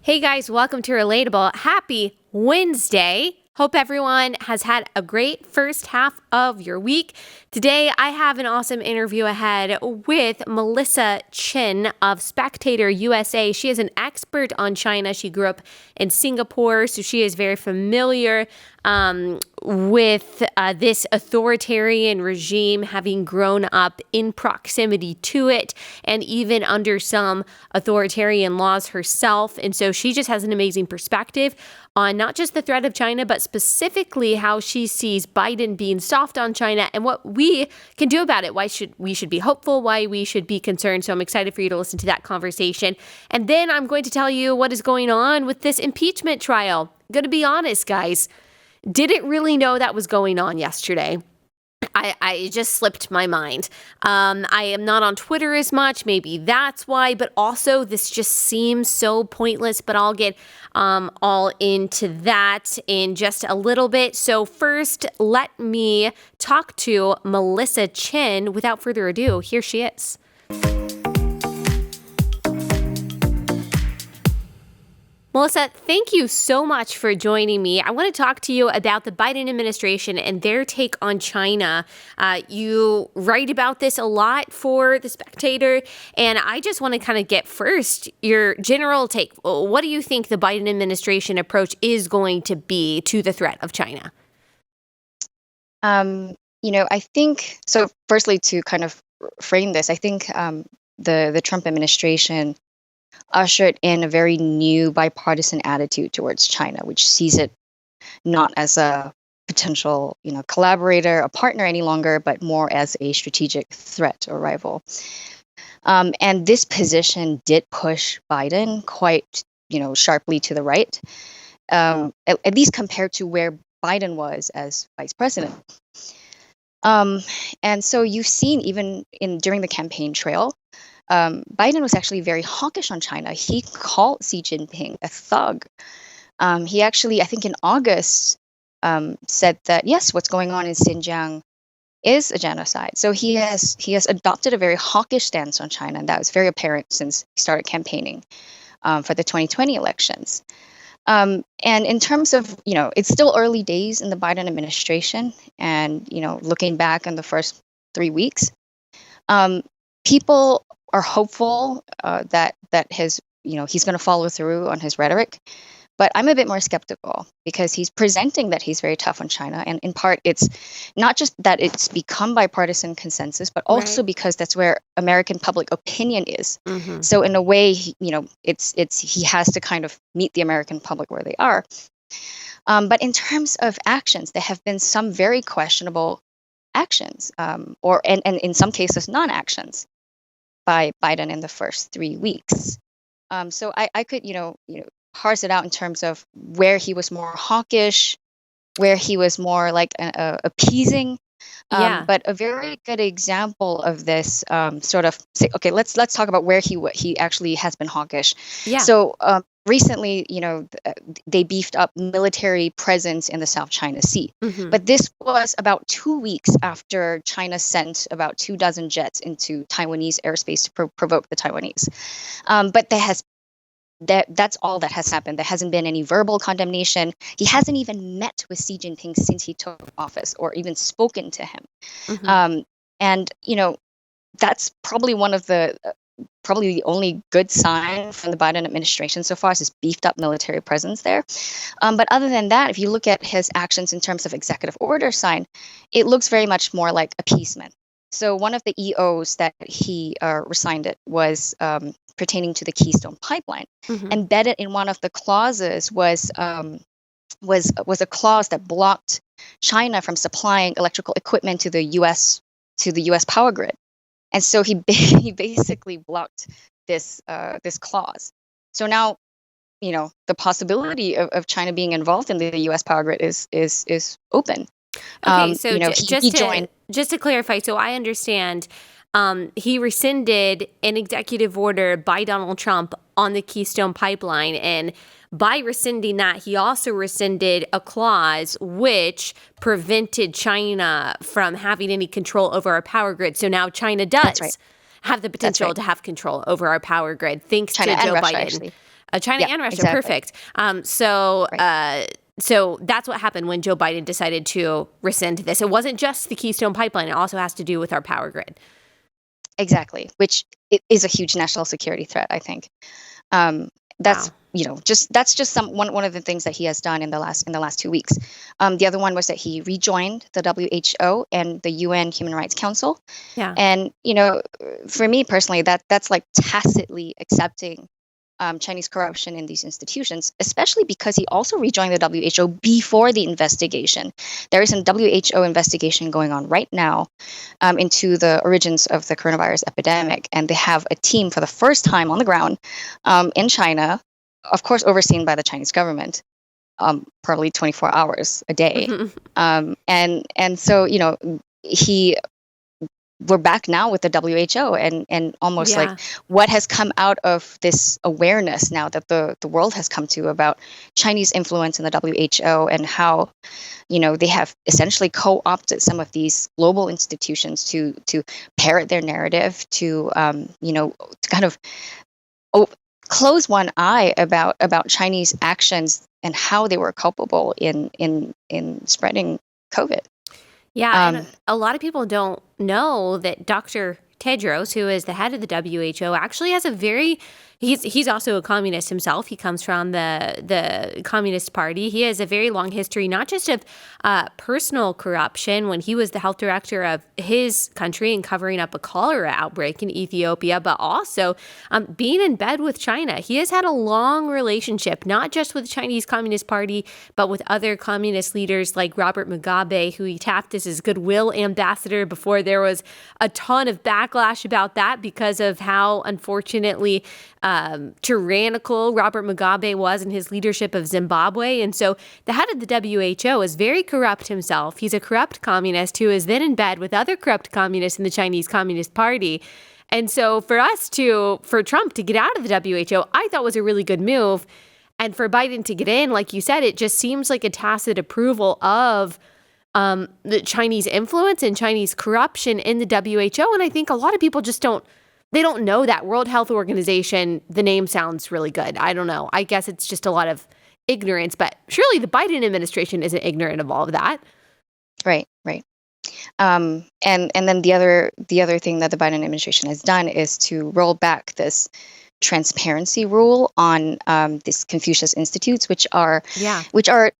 Hey guys, welcome to Relatable. Happy Wednesday. Hope everyone has had a great first half of your week. Today, I have an awesome interview ahead with Melissa Chen of Spectator USA. She is an expert on China. She grew up in Singapore, so she is very familiar with this authoritarian regime, having grown up in proximity to it and even under some authoritarian laws herself. And so she just has an amazing perspective on not just the threat of China, but specifically how she sees Biden being soft on China and what we can do about it. Why we should be hopeful, why we should be concerned. So I'm excited for you to listen to that conversation. And then I'm going to tell you what is going on with this impeachment trial. I'm going to be honest, guys. Didn't really know that was going on yesterday. I just slipped my mind. I am not on Twitter as much. Maybe that's why. But also, this just seems so pointless. But I'll get all into that in just a little bit. So first, let me talk to Melissa Chen. Without further ado, here she is. Melissa, thank you so much for joining me. I want to talk to you about the Biden administration and their take on China. You write about this a lot for The Spectator, and I just want to kind of get first your general take. What do you think the Biden administration approach is going to be to the threat of China? I think, so firstly, to kind of frame this, I think the Trump administration ushered in a very new bipartisan attitude towards China, which sees it not as a potential, collaborator, a partner any longer, but more as a strategic threat or rival. And this position did push Biden quite, sharply to the right, at least compared to where Biden was as vice president. And so you've seen even during the campaign trail, Biden was actually very hawkish on China. He called Xi Jinping a thug. He actually, I think in August, said that, yes, what's going on in Xinjiang is a genocide. So he has adopted a very hawkish stance on China, and that was very apparent since he started campaigning for the 2020 elections. And in terms of, it's still early days in the Biden administration, and, looking back on the first 3 weeks, people are hopeful that he's going to follow through on his rhetoric. But I'm a bit more skeptical because he's presenting that he's very tough on China. And in part, it's not just that it's become bipartisan consensus, but also Right. because that's where American public opinion is. Mm-hmm. So in a way, he has to kind of meet the American public where they are. But in terms of actions, there have been some very questionable actions, and in some cases, non-actions by Biden in the first 3 weeks. So I could, parse it out in terms of where he was more hawkish, where he was more like appeasing. Yeah. But a very good example of this sort of say, okay, let's talk about where he actually has been hawkish. Yeah. So recently, they beefed up military presence in the South China Sea. Mm-hmm. But this was about 2 weeks after China sent about 24 jets into Taiwanese airspace to provoke the Taiwanese. But that's all that has happened. There hasn't been any verbal condemnation. He hasn't even met with Xi Jinping since he took office or even spoken to him. Mm-hmm. And, that's probably one of probably the only good sign from the Biden administration so far is his beefed up military presence there. But other than that, if you look at his actions in terms of executive order sign, it looks very much more like appeasement. So one of the EOs that he resigned it was pertaining to the Keystone Pipeline. Mm-hmm. Embedded in one of the clauses was a clause that blocked China from supplying electrical equipment to the U.S. power grid. And so he basically blocked this clause. So now, the possibility of China being involved in the U.S. power grid is open. Okay, so he just to clarify, so I understand, he rescinded an executive order by Donald Trump on the Keystone Pipeline, and by rescinding that, he also rescinded a clause which prevented China from having any control over our power grid. So now China does have the potential to have control over our power grid, thanks China to and Joe Russia, Biden. actually. China Yeah, and Russia, exactly. perfect. So Right. so that's what happened when Joe Biden decided to rescind this. It wasn't just the Keystone Pipeline; it also has to do with our power grid. Exactly, which it is a huge national security threat, I think. Um, that's Wow. that's just one of the things that he has done in the last 2 weeks. The other one was that he rejoined the WHO and the UN Human Rights Council, Yeah. and for me personally, that's like tacitly accepting Chinese corruption in these institutions, especially because he also rejoined the WHO before the investigation. There is a WHO investigation going on right now into the origins of the coronavirus epidemic, and they have a team for the first time on the ground in China, of course, overseen by the Chinese government, probably 24 hours a day. And so he we're back now with the WHO, and almost like Yeah. what has come out of this awareness now that the world has come to about Chinese influence in the WHO, and how they have essentially co-opted some of these global institutions to parrot their narrative, to kind of o- close one eye about Chinese actions and how they were culpable in spreading COVID. Yeah, and Um, a lot of people don't know that Dr. Tedros, who is the head of the WHO, actually has a very he's also a communist himself. He comes from the Communist Party. He has a very long history, not just of personal corruption when he was the health director of his country and covering up a cholera outbreak in Ethiopia, but also being in bed with China. He has had a long relationship, not just with the Chinese Communist Party, but with other communist leaders like Robert Mugabe, who he tapped as his goodwill ambassador before there was a ton of backlash about that because of how, unfortunately, tyrannical Robert Mugabe was in his leadership of Zimbabwe. And so the head of the WHO is very corrupt himself. He's a corrupt communist who is then in bed with other corrupt communists in the Chinese Communist Party. And so for Trump to get out of the WHO, I thought was a really good move. And for Biden to get in, like you said, it just seems like a tacit approval of the Chinese influence and Chinese corruption in the WHO. And I think a lot of people just they don't know that World Health Organization. The name sounds really good. I don't know. I guess it's just a lot of ignorance, but surely the Biden administration isn't ignorant of all of that. right, right. And then the other thing that the Biden administration has done is to roll back this transparency rule on these Confucius institutes, which are Yeah.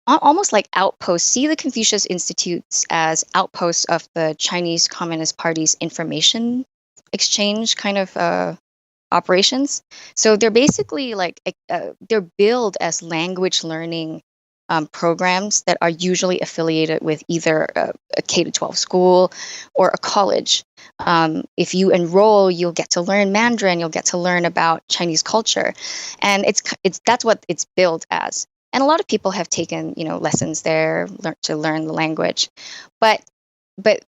almost like outposts. See the Confucius institutes as outposts of the Chinese Communist Party's information exchange kind of operations. So they're basically like they're billed as language learning programs that are usually affiliated with either a K to 12 school or a college. If you enroll, you'll get to learn Mandarin. You'll get to learn about Chinese culture, and it's that's what it's billed as. And a lot of people have taken lessons there to learn the language, but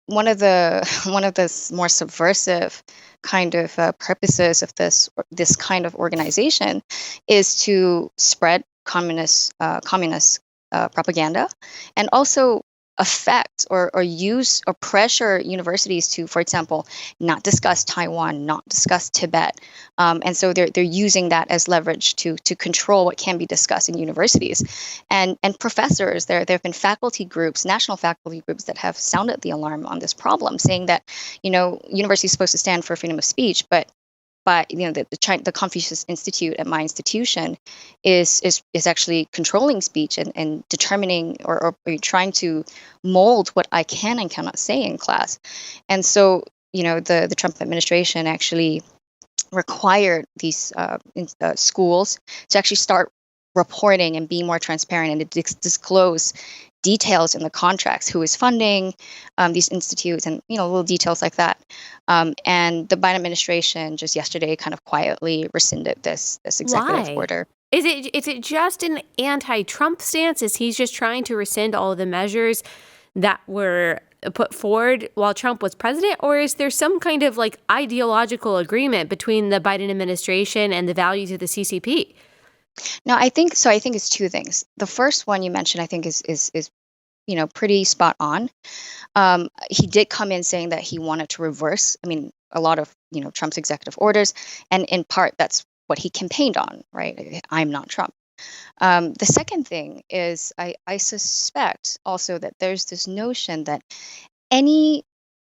one of the more subversive kind of purposes of this kind of organization is to spread communist propaganda, and also affect or use or pressure universities to, for example, not discuss Taiwan, not discuss Tibet, and so they're using that as leverage to control what can be discussed in universities, and professors. There have been faculty groups, national faculty groups, that have sounded the alarm on this problem, saying that university is supposed to stand for freedom of speech, but the Confucius Institute at my institution is actually controlling speech, and determining or trying to mold what I can and cannot say in class. And so the Trump administration actually required these schools to actually start reporting and being more transparent, and to disclose details in the contracts, who is funding these institutes, and little details like that. And the Biden administration just yesterday kind of quietly rescinded this executive Why? order. Is it just an anti-Trump stance? Is he just trying to rescind all of the measures that were put forward while Trump was president? Or is there some kind of like ideological agreement between the Biden administration and the values of the CCP? No, I think so. I think it's two things. The first one you mentioned, I think, is pretty spot on. He did come in saying that he wanted to reverse, I mean, a lot of Trump's executive orders, and in part that's what he campaigned on, right? I'm not Trump. The second thing is I suspect also that there's this notion that any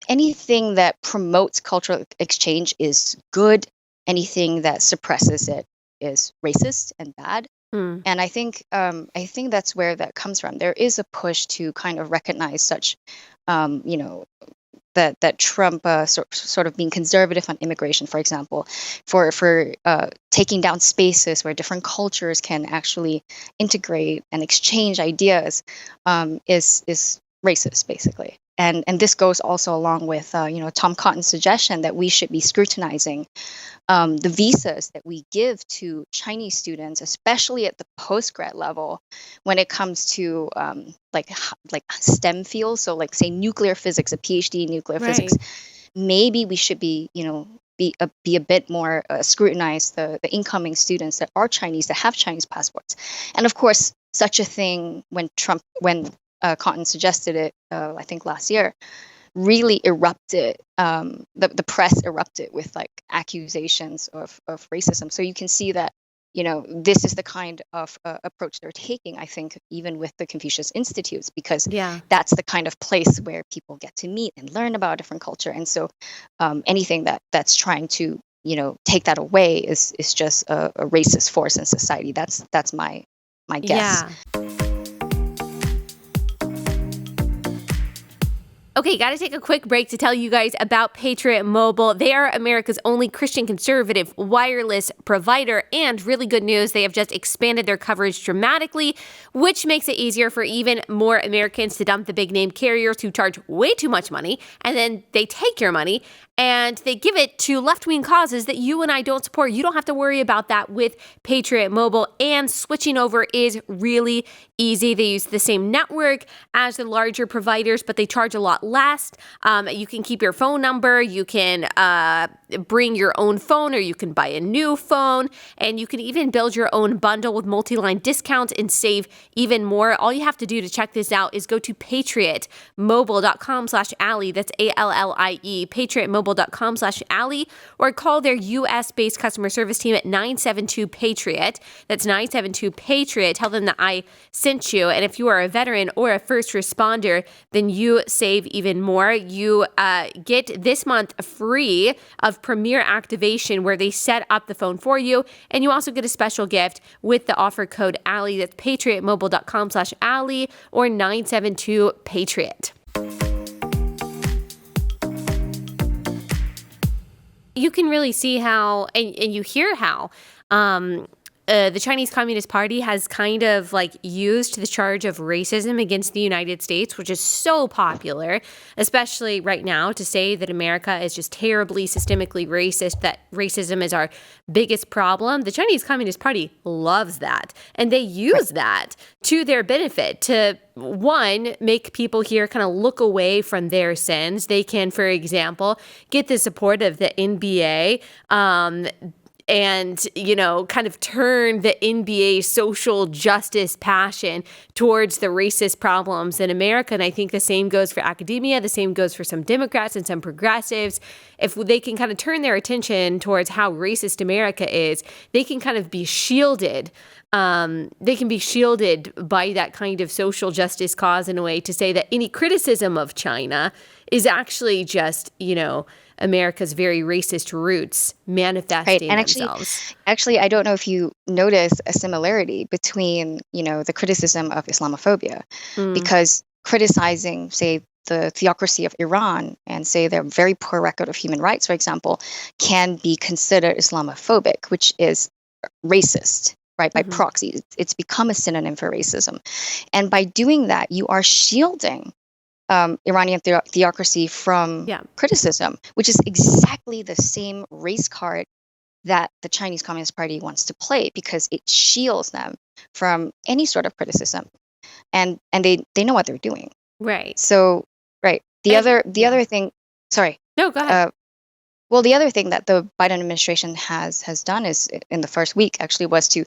anything that promotes cultural exchange is good. Anything that suppresses it is racist and bad. Mm. And I think that's where that comes from. There is a push to kind of recognize such, you know, that Trump sort of being conservative on immigration, for example, for taking down spaces where different cultures can actually integrate and exchange ideas, is racist basically. And this goes also along with Tom Cotton's suggestion that we should be scrutinizing the visas that we give to Chinese students, especially at the postgrad level, when it comes to like STEM fields. So, like say nuclear physics, a PhD in nuclear physics. Right. Maybe we should be be a bit more scrutinize the incoming students that are Chinese that have Chinese passports. And of course, such a thing when Cotton suggested it, I think last year, really erupted. The press erupted with like accusations of racism. So you can see that this is the kind of approach they're taking. I think even with the Confucius Institutes, because Yeah. that's the kind of place where people get to meet and learn about a different culture. And so anything that's trying to take that away is just a racist force in society. That's my guess. Yeah. Okay, got to take a quick break to tell you guys about Patriot Mobile. They are America's only Christian conservative wireless provider, and really good news, they have just expanded their coverage dramatically, which makes it easier for even more Americans to dump the big name carriers who charge way too much money, and then they take your money and they give it to left-wing causes that you and I don't support. You don't have to worry about that with Patriot Mobile, and switching over is really easy. They use the same network as the larger providers, but they charge a lot less. You can keep your phone number, you can bring your own phone, or you can buy a new phone, and you can even build your own bundle with multi-line discounts and save even more. All you have to do to check this out is go to patriotmobile.com/Allie. That's ALLIE, patriotmobile.com/Allie, or call their US-based customer service team at 972-PATRIOT. That's 972-PATRIOT. Tell them that I sent you. And if you are a veteran or a first responder, then you save even more. You get this month free of Premier Activation, where they set up the phone for you. And you also get a special gift with the offer code Allie. That's patriotmobile.com/Allie or 972-PATRIOT. You can really see how, and you hear how, the Chinese Communist Party has kind of like used the charge of racism against the United States, which is so popular, especially right now, to say that America is just terribly systemically racist, that racism is our biggest problem. The Chinese Communist Party loves that, and they use that to their benefit to, one, make people here kind of look away from their sins. They can, for example, get the support of the NBA, and, kind of turn the NBA social justice passion towards the racist problems in America. And I think the same goes for academia. The same goes for some Democrats and some progressives. If they can kind of turn their attention towards how racist America is, they can kind of be shielded. They can be shielded by that kind of social justice cause in a way, to say that any criticism of China is actually just, America's very racist roots manifesting And themselves. actually, I don't know if you notice a similarity between, the criticism of Islamophobia, Mm, because criticizing, say, the theocracy of Iran and say their very poor record of human rights, for example, can be considered Islamophobic, which is racist, right? By mhm. proxy. It's become a synonym for racism. And by doing that, you are shielding Iranian theocracy from Yeah. criticism, which is exactly the same race card that the Chinese Communist Party wants to play, because it shields them from any sort of criticism, and they know what they're doing. Right. So, right. The And other thing, sorry. no, go ahead. Well, the other thing that the Biden administration has done is, in the first week, actually, was to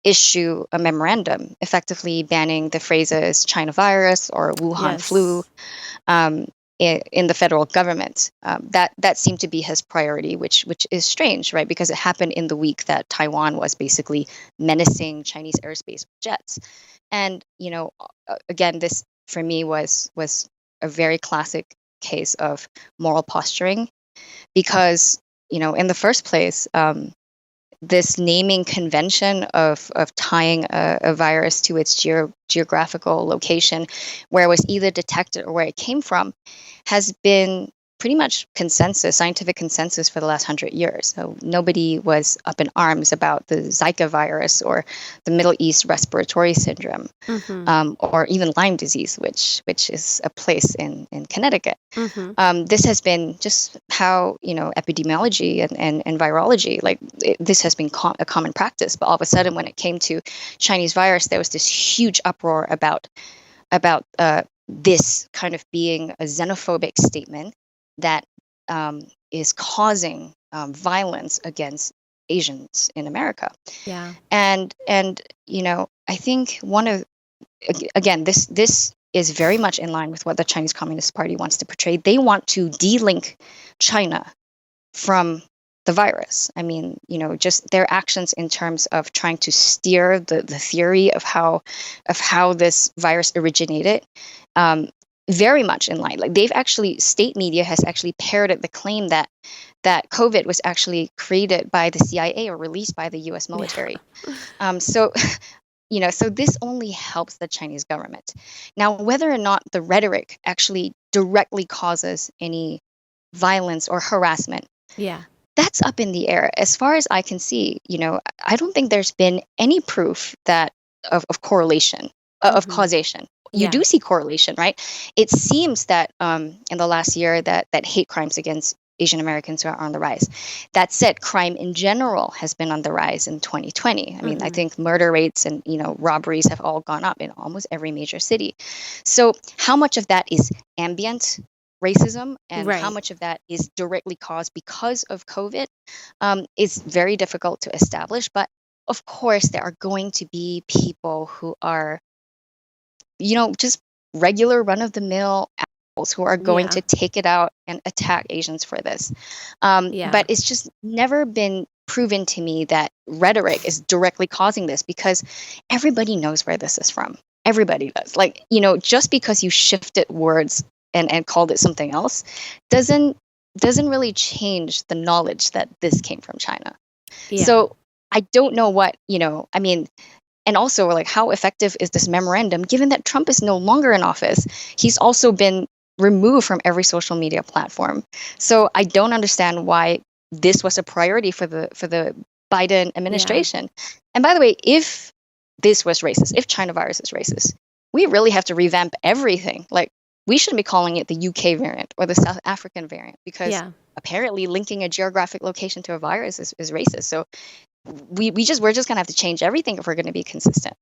issue a memorandum effectively banning the phrases China virus or Wuhan flu. Yes. in the federal government. That seemed to be his priority, which is strange, right? Because it happened in the week that Taiwan was basically menacing Chinese airspace with jets. And again, this for me was a very classic case of moral posturing, because in the first place, this naming convention of tying a virus to its geographical location, where it was either detected or where it came from, has been pretty much scientific consensus for the last 100 years. So nobody was up in arms about the Zika virus or the Middle East respiratory syndrome, or even Lyme disease, which is a place in Connecticut. This has been just how epidemiology and virology, this has been a common practice. But all of a sudden, when it came to Chinese virus, there was this huge uproar about this kind of being a xenophobic statement that is causing violence against Asians in America. Yeah. And I think this is very much in line with what the Chinese Communist Party wants to portray. They want to de-link China from the virus. I mean, just their actions in terms of trying to steer the theory of how this virus originated, very much in line. State media has actually parroted the claim that COVID was actually created by the CIA or released by the U.S. military. So this only helps the Chinese government. Now, whether or not the rhetoric actually directly causes any violence or harassment, that's up in the air. As far as I can see, I don't think there's been any proof of correlation, of causation. You do see correlation, right? It seems that in the last year that hate crimes against Asian Americans are on the rise. That said, crime in general has been on the rise in 2020. I mean, I think murder rates and robberies have all gone up in almost every major city. So how much of that is ambient racism and how much of that is directly caused because of COVID is very difficult to establish. But of course, there are going to be people who are just regular run-of-the-mill assholes who are going to take it out and attack Asians for this. But it's just never been proven to me that rhetoric is directly causing this, because everybody knows where this is from. Everybody does. Just because you shifted words and called it something else doesn't really change the knowledge that this came from China. So I don't know what, I mean, and also, how effective is this memorandum, given that Trump is no longer in office? He's also been removed from every social media platform. So I don't understand why this was a priority for the Biden administration. And by the way, if this was racist, if China virus is racist, we really have to revamp everything. We shouldn't be calling it the UK variant or the South African variant, because apparently linking a geographic location to a virus is racist. So we're just gonna have to change everything if we're going to be consistent.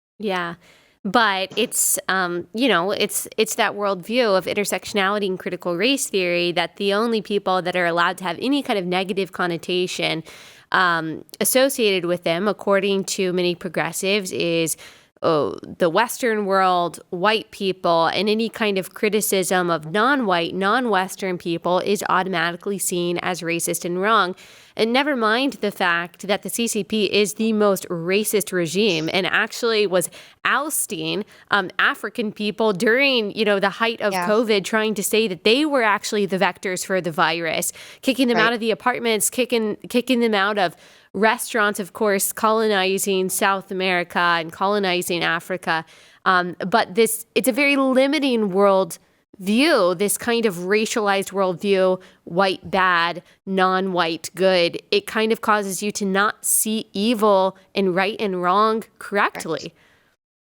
But it's it's that worldview of intersectionality and critical race theory that the only people that are allowed to have any kind of negative connotation associated with them, according to many progressives, is the Western world, white people, and any kind of criticism of non-white, non-Western people is automatically seen as racist and wrong. And never mind the fact that the CCP is the most racist regime and actually was ousting African people during, the height of COVID, trying to say that they were actually the vectors for the virus, kicking them out of the apartments, kicking them out of restaurants, of course, colonizing South America and colonizing Africa. But it's a very limiting world view, this kind of racialized worldview, white bad, non-white good. It kind of causes you to not see evil and right and wrong correctly.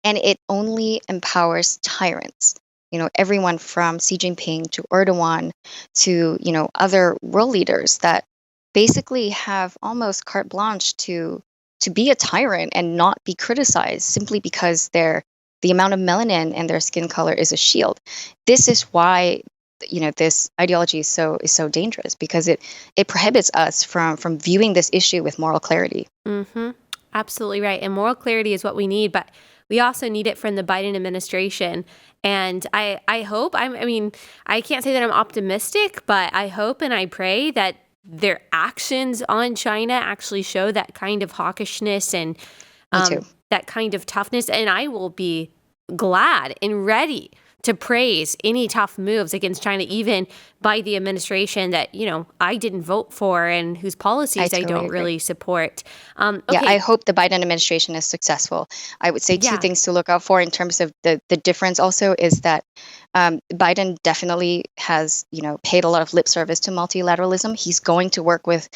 And it only empowers tyrants. Everyone from Xi Jinping to Erdogan to, other world leaders that basically have almost carte blanche to be a tyrant and not be criticized simply because the amount of melanin in their skin color is a shield. This is why this ideology is so dangerous, because it prohibits us from viewing this issue with moral clarity. Absolutely right. And moral clarity is what we need, but we also need it from the Biden administration. And I hope, I can't say that I'm optimistic, but I hope and I pray that their actions on China actually show that kind of hawkishness and Me too. that kind of toughness. And I will be glad and ready to praise any tough moves against China, even by the administration that, I didn't vote for and whose policies I totally don't agree. really support. Yeah, Okay. I hope the Biden administration is successful. I would say two Yeah. things to look out for in terms of the difference also is that Biden definitely has, paid a lot of lip service to multilateralism. He's going to work with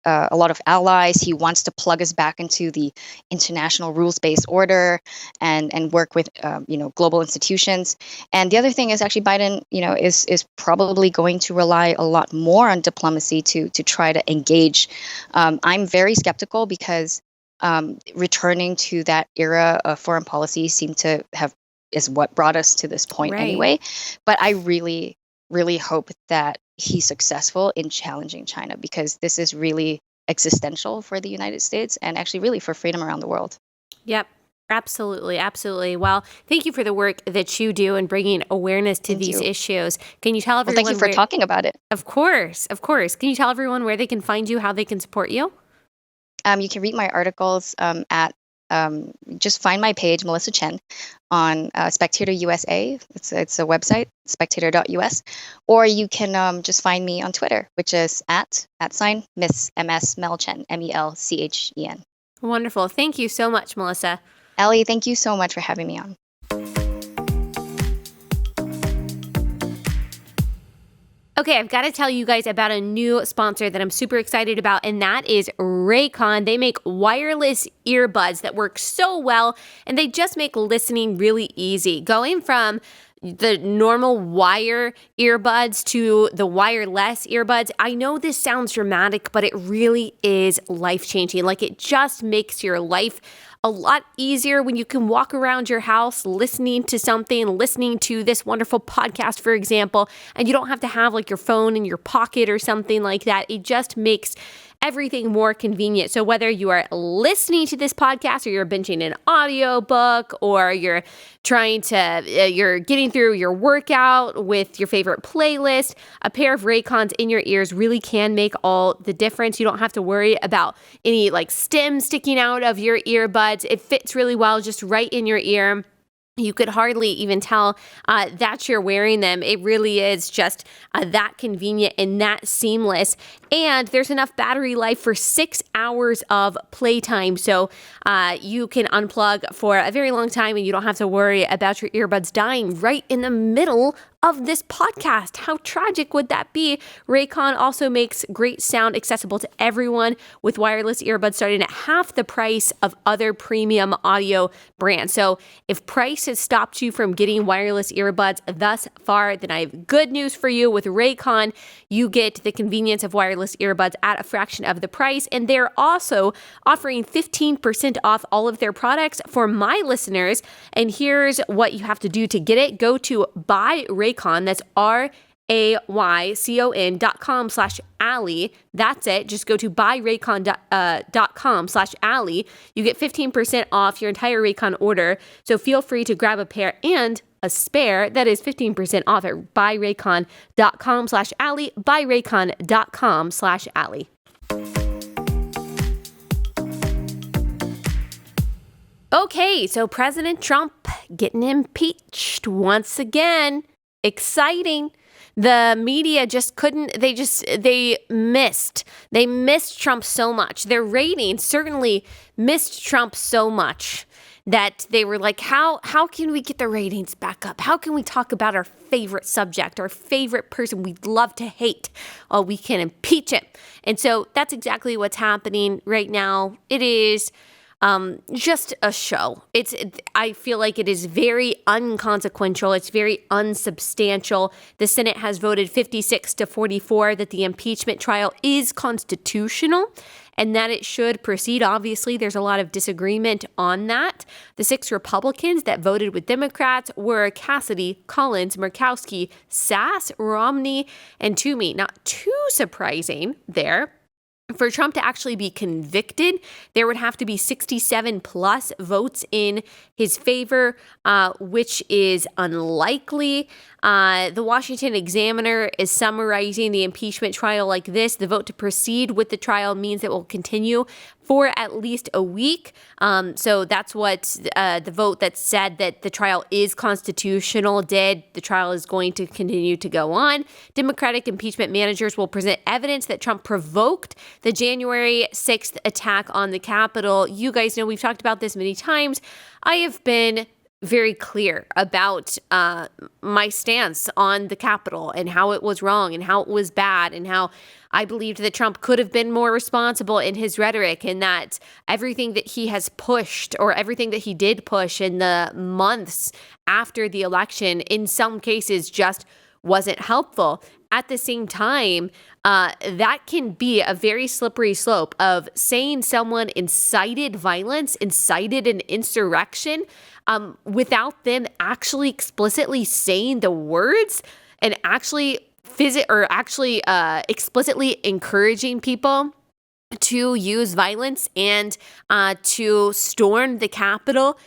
a lot of allies. He wants to plug us back into the international rules-based order and work with, global institutions. And the other thing is actually Biden, is probably going to rely a lot more on diplomacy to try to engage. I'm very skeptical because returning to that era of foreign policy is what brought us to this point Right. anyway. But I really, really hope that he's successful in challenging China because this is really existential for the United States and actually really for freedom around the world. Yep. Absolutely. Absolutely. Well, thank you for the work that you do and bringing awareness to Thank these you. issues. Can you tell Well, everyone thank you for where? talking about it. Of course. Of course. Can you tell everyone where they can find you, how they can support you? You can read my articles at just find my page, Melissa Chen, on Spectator USA. It's a website, spectator.us. Or you can just find me on Twitter, which is at sign Miss MS Melchen, MELCHEN. Wonderful. Thank you so much, Melissa. Allie, thank you so much for having me on. Okay, I've got to tell you guys about a new sponsor that I'm super excited about, and that is Raycon. They make wireless earbuds that work so well, and they just make listening really easy. Going from the normal wire earbuds to the wireless earbuds. I know this sounds dramatic, but it really is life-changing. Like, it just makes your life a lot easier when you can walk around your house listening to something, listening to this wonderful podcast, for example, and you don't have to have like your phone in your pocket or something like that. It just makes everything more convenient. So whether you are listening to this podcast or you're binging an audiobook or you're you're getting through your workout with your favorite playlist, a pair of Raycons in your ears really can make all the difference. You don't have to worry about any like stem sticking out of your earbuds. It fits really well just right in your ear. You could hardly even tell that you're wearing them. It really is just that convenient and that seamless. And there's enough battery life for 6 hours of playtime. So you can unplug for a very long time and you don't have to worry about your earbuds dying right in the middle of this podcast. How tragic would that be? Raycon also makes great sound accessible to everyone with wireless earbuds starting at half the price of other premium audio brands. So if price has stopped you from getting wireless earbuds thus far, then I have good news for you. With Raycon, you get the convenience of wireless earbuds at a fraction of the price. And they're also offering 15% off all of their products for my listeners. And here's what you have to do to get it. Go to buyraycon. That's RAYCON.com/Allie. That's it. Just go to buyraycon.com/Allie. You get 15% off your entire Raycon order. So feel free to grab a pair and a spare. That is 15% off at buyraycon.com/Allie. Buyraycon.com/Allie. Okay, so President Trump getting impeached once again. Exciting. The media just couldn't, they missed Trump so much. Their ratings certainly missed Trump so much that they were like, how can we get the ratings back up? How can we talk about our favorite subject, our favorite person we'd love to hate? Oh, we can impeach him. And so that's exactly what's happening right now. It is just a show. I feel like it is very unconsequential. It's very unsubstantial. The Senate has voted 56-44 that the impeachment trial is constitutional and that it should proceed. Obviously, there's a lot of disagreement on that. The 6 Republicans that voted with Democrats were Cassidy, Collins, Murkowski, Sass, Romney, and Toomey. Not too surprising there. For Trump to actually be convicted, there would have to be 67 plus votes in his favor, which is unlikely. The Washington Examiner is summarizing the impeachment trial like this. The vote to proceed with the trial means it will continue for at least a week. So that's what the vote that said that the trial is constitutional did. The trial is going to continue to go on. Democratic impeachment managers will present evidence that Trump provoked the January 6th attack on the Capitol. You guys know we've talked about this many times. I have been very clear about my stance on the Capitol and how it was wrong and how it was bad and how I believed that Trump could have been more responsible in his rhetoric and that everything that he has pushed or everything that he did push in the months after the election in some cases just wasn't helpful. At the same time, that can be a very slippery slope of saying someone incited violence, incited an insurrection, without them actually explicitly saying the words and actually explicitly encouraging people to use violence and to storm the Capitol.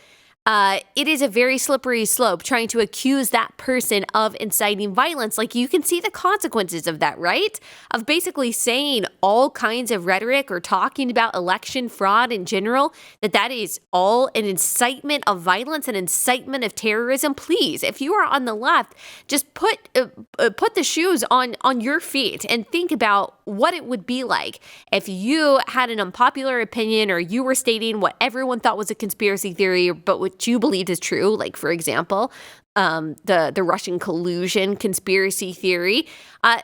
It is a very slippery slope trying to accuse that person of inciting violence. Like, you can see the consequences of that, right? Of basically saying all kinds of rhetoric or talking about election fraud in general, that is all an incitement of violence, an incitement of terrorism. Please, if you are on the left, just put the shoes on your feet and think about what it would be like if you had an unpopular opinion or you were stating what everyone thought was a conspiracy theory, but what you believed is true. Like, for example, the Russian collusion conspiracy theory.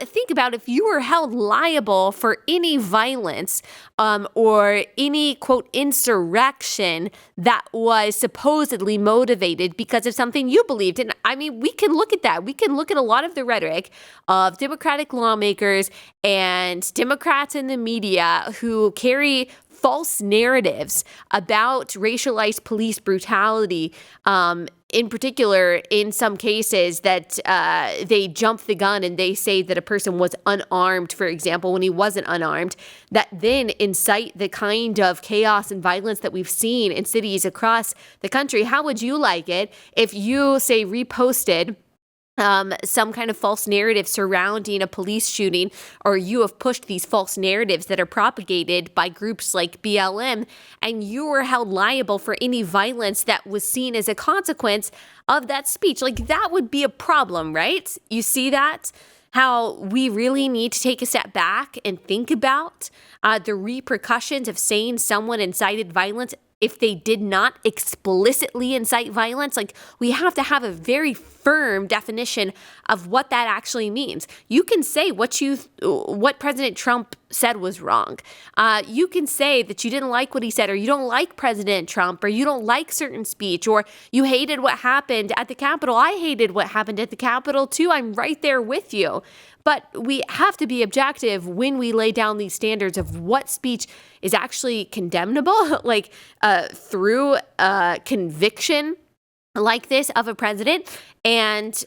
Think about if you were held liable for any violence or any, quote, insurrection that was supposedly motivated because of something you believed. And I mean, we can look at that. We can look at a lot of the rhetoric of Democratic lawmakers and Democrats in the media who carry false narratives about racialized police brutality, in particular, in some cases that they jump the gun and they say that a person was unarmed, for example, when he wasn't unarmed, that then incite the kind of chaos and violence that we've seen in cities across the country. How would you like it if you, say, reposted some kind of false narrative surrounding a police shooting, or you have pushed these false narratives that are propagated by groups like BLM, and you were held liable for any violence that was seen as a consequence of that speech? Like, that would be a problem, right? You see that? How we really need to take a step back and think about the repercussions of saying someone incited violence if they did not explicitly incite violence. Like, we have to have a very firm definition of what that actually means. You can say what President Trump said was wrong. You can say that you didn't like what he said, or you don't like President Trump, or you don't like certain speech, or you hated what happened at the Capitol. I hated what happened at the Capitol too. I'm right there with you. But we have to be objective when we lay down these standards of what speech is actually condemnable, like through conviction like this of a president, and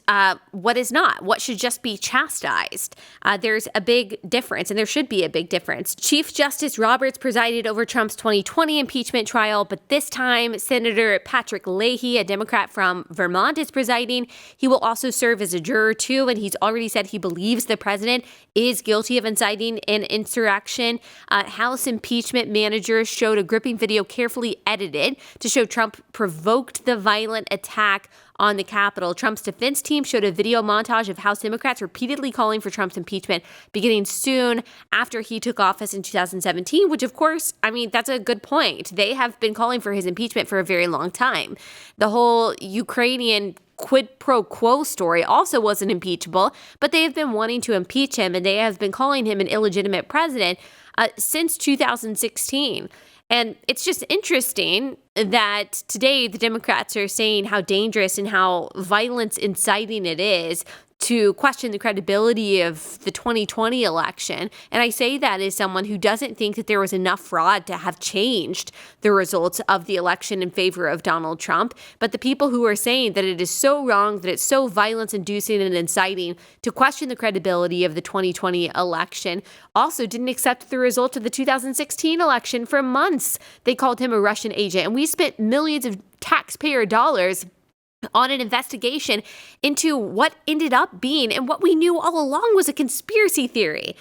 what is not, what should just be chastised. There's a big difference, and there should be a big difference. Chief Justice Roberts presided over Trump's 2020 impeachment trial, but this time Senator Patrick Leahy, a Democrat from Vermont, is presiding. He will also serve as a juror too, and he's already said he believes the president is guilty of inciting an insurrection. House impeachment managers showed a gripping video carefully edited to show Trump provoked the violent attack on the Capitol. Trump's defense team showed a video montage of House Democrats repeatedly calling for Trump's impeachment beginning soon after he took office in 2017, which, of course, I mean, that's a good point. They have been calling for his impeachment for a very long time. The whole Ukrainian quid pro quo story also wasn't impeachable, but they have been wanting to impeach him, and they have been calling him an illegitimate president since 2016. And it's just interesting that today the Democrats are saying how dangerous and how violence inciting it is to question the credibility of the 2020 election. And I say that as someone who doesn't think that there was enough fraud to have changed the results of the election in favor of Donald Trump. But the people who are saying that it is so wrong, that it's so violence-inducing and inciting to question the credibility of the 2020 election also didn't accept the result of the 2016 election for months. They called him a Russian agent. And we spent millions of taxpayer dollars on an investigation into what ended up being and what we knew all along was a conspiracy theory,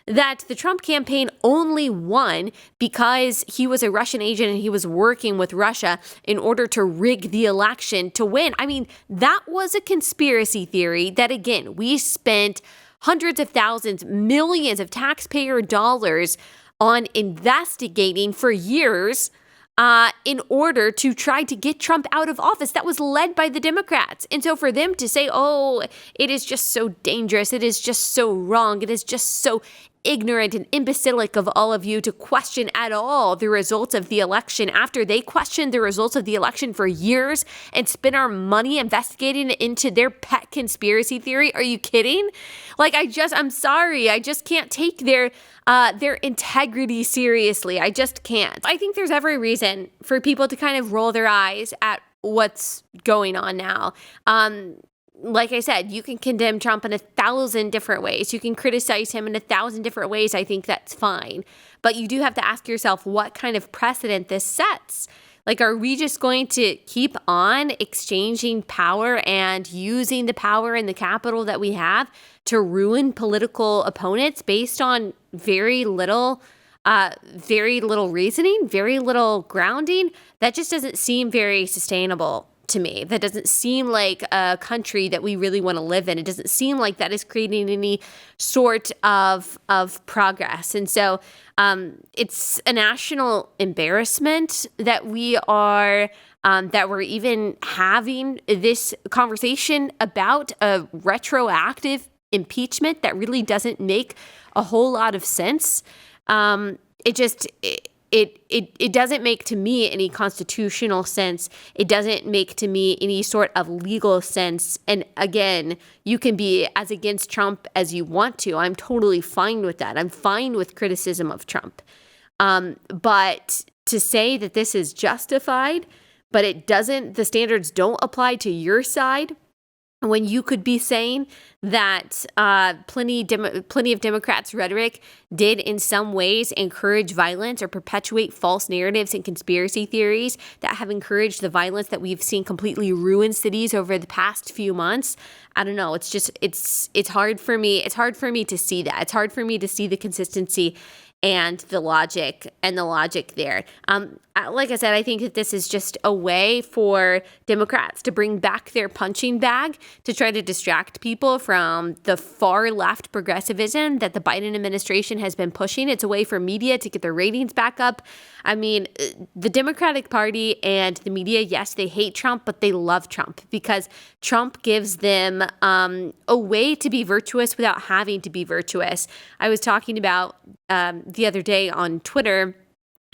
that the Trump campaign only won because he was a Russian agent and he was working with Russia in order to rig the election to win. I mean, that was a conspiracy theory that, again, we spent hundreds of thousands, millions of taxpayer dollars on investigating for years in order to try to get Trump out of office. That was led by the Democrats. And so for them to say, oh, it is just so dangerous, it is just so wrong, it is just so ignorant and imbecilic of all of you to question at all the results of the election after they questioned the results of the election for years and spent our money investigating into their pet conspiracy theory. Are you kidding? Like, I'm sorry. I just can't take their integrity seriously. I just can't. I think there's every reason for people to kind of roll their eyes at what's going on now. Like I said, you can condemn Trump in 1,000 different ways. You can criticize him in 1,000 different ways. I think that's fine. But you do have to ask yourself what kind of precedent this sets. Like, are we just going to keep on exchanging power and using the power and the capital that we have to ruin political opponents based on very little reasoning, very little grounding? That just doesn't seem very sustainable to me. That doesn't seem like a country that we really want to live in. It doesn't seem like that is creating any sort of progress. And so it's a national embarrassment that we're even having this conversation about a retroactive impeachment that really doesn't make a whole lot of sense. It doesn't make to me any constitutional sense. It doesn't make to me any sort of legal sense. And again, you can be as against Trump as you want to. I'm totally fine with that. I'm fine with criticism of Trump. But to say that this is justified, but the standards don't apply to your side, when you could be saying that plenty of Democrats' rhetoric did in some ways encourage violence or perpetuate false narratives and conspiracy theories that have encouraged the violence that we've seen completely ruin cities over the past few months. I don't know. It's hard for me. It's hard for me to see that. It's hard for me to see the consistency and the logic there. Like I said, I think that this is just a way for Democrats to bring back their punching bag to try to distract people from the far left progressivism that the Biden administration has been pushing. It's a way for media to get their ratings back up. I mean, the Democratic Party and the media, yes, they hate Trump, but they love Trump because Trump gives them a way to be virtuous without having to be virtuous. I was talking about the other day on Twitter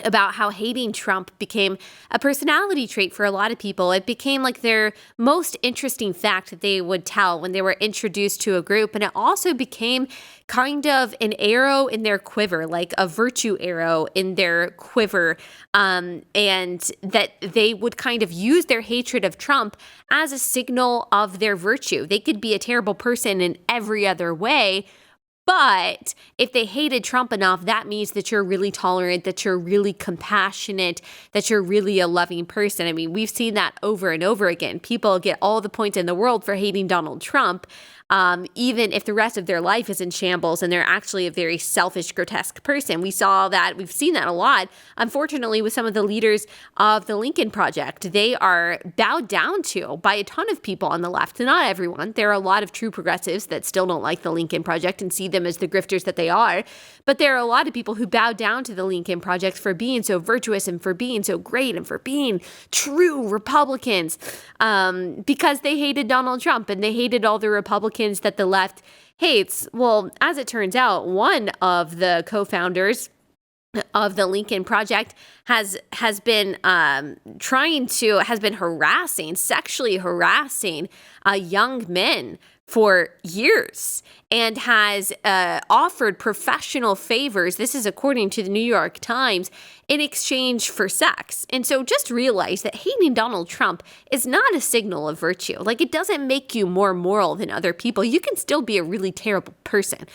about how hating Trump became a personality trait for a lot of people. It became like their most interesting fact that they would tell when they were introduced to a group. And it also became kind of an arrow in their quiver, like a virtue arrow in their quiver. And that they would kind of use their hatred of Trump as a signal of their virtue. They could be a terrible person in every other way, but if they hated Trump enough, that means that you're really tolerant, that you're really compassionate, that you're really a loving person. I mean, we've seen that over and over again. People get all the points in the world for hating Donald Trump, even if the rest of their life is in shambles and they're actually a very selfish, grotesque person. We've seen that a lot, unfortunately, with some of the leaders of the Lincoln Project. They are bowed down to by a ton of people on the left. Not everyone. There are a lot of true progressives that still don't like the Lincoln Project and see them as the grifters that they are. But there are a lot of people who bow down to the Lincoln Project for being so virtuous and for being so great and for being true Republicans, because they hated Donald Trump and they hated all the Republicans that the left hates. Well, as it turns out, one of the co-founders of the Lincoln Project has been sexually harassing young men for years and has offered professional favors. This is according to the New York Times, in exchange for sex. And so just realize that hating Donald Trump is not a signal of virtue. Like, it doesn't make you more moral than other people. You can still be a really terrible person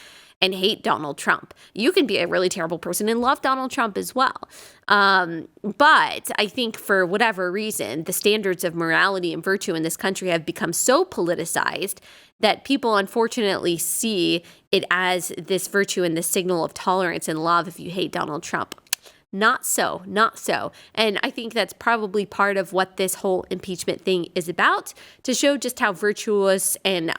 and hate Donald Trump. You can be a really terrible person and love Donald Trump as well. But I think for whatever reason, the standards of morality and virtue in this country have become so politicized that people unfortunately see it as this virtue and this signal of tolerance and love if you hate Donald Trump. Not so, not so. And I think that's probably part of what this whole impeachment thing is about, to show just how virtuous and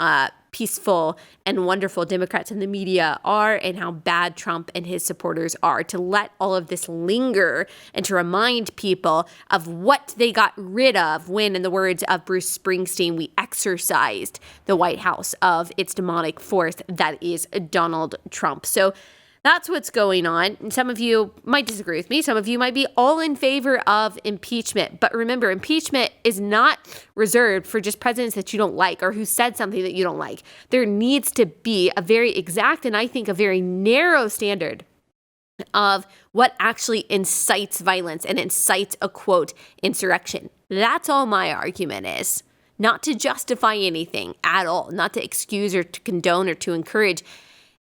peaceful and wonderful Democrats in the media are and how bad Trump and his supporters are, to let all of this linger and to remind people of what they got rid of when, in the words of Bruce Springsteen, we exorcised the White House of its demonic force that is Donald Trump. So that's what's going on. And some of you might disagree with me. Some of you might be all in favor of impeachment. But remember, impeachment is not reserved for just presidents that you don't like or who said something that you don't like. There needs to be a very exact and I think a very narrow standard of what actually incites violence and incites a, quote, insurrection. That's all my argument is. Not to justify anything at all, not to excuse or to condone or to encourage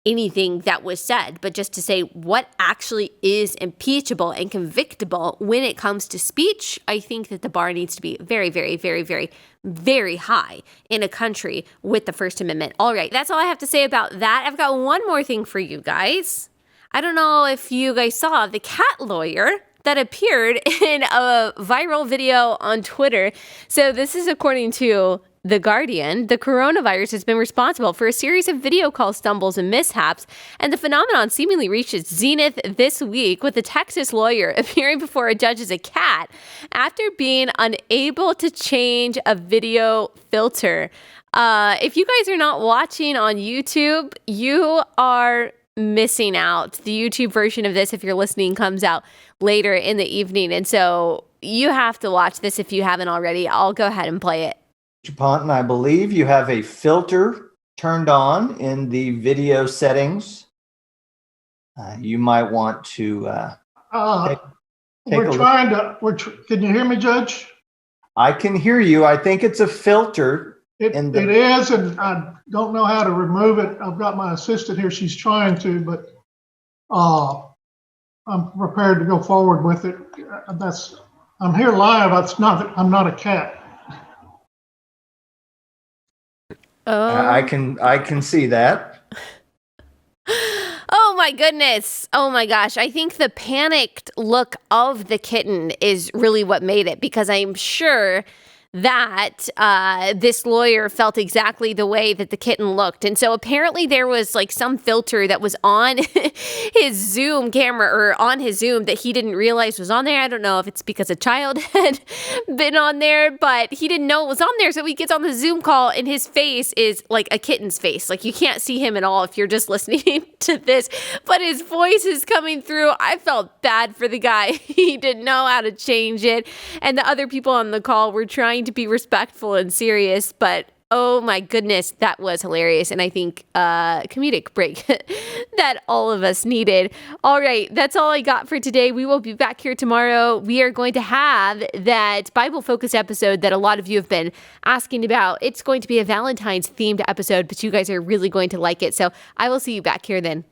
anything that was said, but just to say what actually is impeachable and convictable when it comes to speech. I think that the bar needs to be very, very, very, very, very high in a country with the First Amendment. All right, that's all I have to say about that. I've got one more thing for you guys. I don't know if you guys saw the cat lawyer that appeared in a viral video on Twitter. So this is according to The Guardian. The coronavirus has been responsible for a series of video call stumbles and mishaps, and the phenomenon seemingly reached its zenith this week with a Texas lawyer appearing before a judge as a cat after being unable to change a video filter. If you guys are not watching on YouTube, you are missing out. The YouTube version of this, if you're listening, comes out later in the evening, and so you have to watch this if you haven't already. I'll go ahead and play it. Mr. Ponton, I believe you have a filter turned on in the video settings. You might want to take we're trying to. Can you hear me, Judge? I can hear you. I think it's a filter. It is, and I don't know how to remove it. I've got my assistant here. She's trying to, but I'm prepared to go forward with it. I'm here live. I'm not a cat. I can see that. Oh my goodness. Oh my gosh. I think the panicked look of the kitten is really what made it, because I'm sure that this lawyer felt exactly the way that the kitten looked. And so apparently there was like some filter that was on his Zoom camera or on his Zoom that he didn't realize was on there. I don't know if it's because a child had been on there, but he didn't know it was on there. So he gets on the Zoom call and his face is like a kitten's face. Like, you can't see him at all if you're just listening to this, but his voice is coming through. I felt bad for the guy. He didn't know how to change it. And the other people on the call were trying to be respectful and serious, but oh my goodness, that was hilarious. And I think comedic break that all of us needed. All right, that's all I got for today. We will be back here tomorrow. We are going to have that Bible focused episode that a lot of you have been asking about. It's going to be a Valentine's themed episode, but you guys are really going to like it. So I will see you back here then.